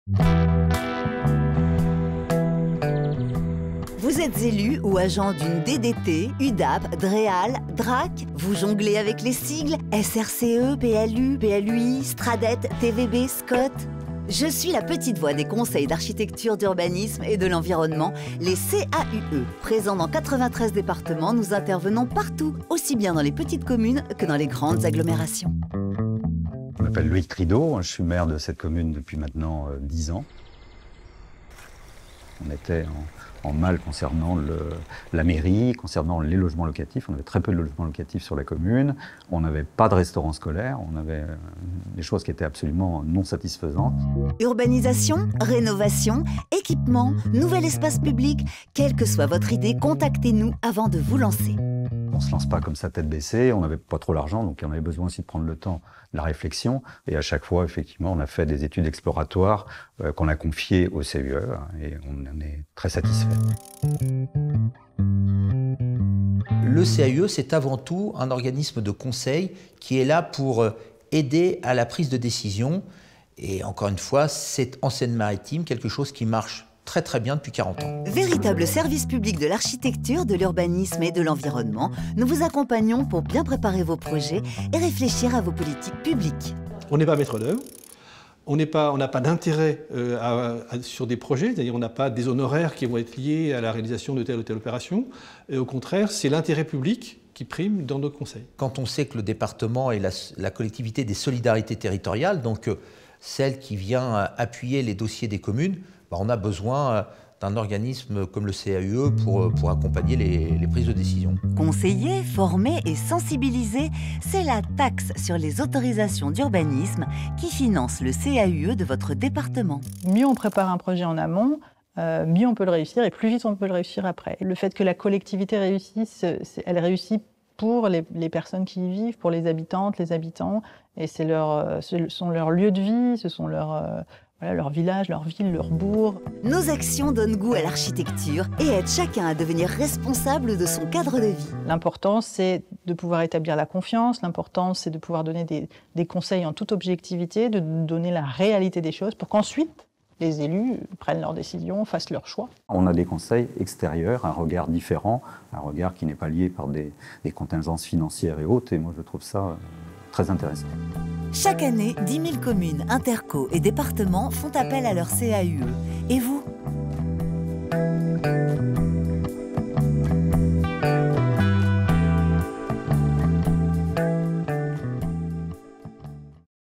Vous êtes élu ou agent d'une DDT, UDAP, DREAL, DRAC. Vous jonglez avec les sigles SRCE, PLU, PLUI, Stradet, TVB, SCOT. Je suis la petite voix des conseils d'architecture, d'urbanisme et de l'environnement, les CAUE. Présents dans 93 départements, nous intervenons partout, aussi bien dans les petites communes que dans les grandes agglomérations. Je m'appelle Loïc Trideau, je suis maire de cette commune depuis maintenant 10 ans. On était en mal concernant la mairie, concernant les logements locatifs. On avait très peu de logements locatifs sur la commune. On n'avait pas de restaurant scolaire. On avait des choses qui étaient absolument non satisfaisantes. Urbanisation, rénovation, équipement, nouvel espace public, quelle que soit votre idée, contactez-nous avant de vous lancer. On ne se lance pas comme ça tête baissée, on n'avait pas trop l'argent, donc on avait besoin aussi de prendre le temps de la réflexion. Et à chaque fois, effectivement, on a fait des études exploratoires qu'on a confiées au CUE et on en est très satisfait. Le CAUE, c'est avant tout un organisme de conseil qui est là pour aider à la prise de décision. Et encore une fois, c'est en Seine-Maritime quelque chose qui marche très bien depuis 40 ans. Véritable service public de l'architecture, de l'urbanisme et de l'environnement, nous vous accompagnons pour bien préparer vos projets et réfléchir à vos politiques publiques. On n'est pas maître d'œuvre, on n'a pas d'intérêt sur des projets, c'est-à-dire on n'a pas des honoraires qui vont être liés à la réalisation de telle ou telle opération. Et au contraire, c'est l'intérêt public qui prime dans notre conseil. Quand on sait que le département est la collectivité des solidarités territoriales, donc celle qui vient appuyer les dossiers des communes, on a besoin d'un organisme comme le CAUE pour accompagner les prises de décision. Conseiller, former et sensibiliser, c'est la taxe sur les autorisations d'urbanisme qui finance le CAUE de votre département. Mieux on prépare un projet en amont, mieux on peut le réussir et plus vite on peut le réussir après. Le fait que la collectivité réussisse, elle réussit pour les personnes qui y vivent, pour les habitantes, les habitants, et ce sont leurs lieux de vie, ce sont leur village, leur ville, leur bourg. Nos actions donnent goût à l'architecture et aident chacun à devenir responsable de son cadre de vie. L'important, c'est de pouvoir établir la confiance. L'important, c'est de pouvoir donner des conseils en toute objectivité, de donner la réalité des choses pour qu'ensuite, les élus prennent leurs décisions, fassent leurs choix. On a des conseils extérieurs, un regard différent, un regard qui n'est pas lié par des contingences financières et autres. Et moi, je trouve ça très intéressant. Chaque année, 10 000 communes, interco et départements font appel à leur CAUE. Et vous ?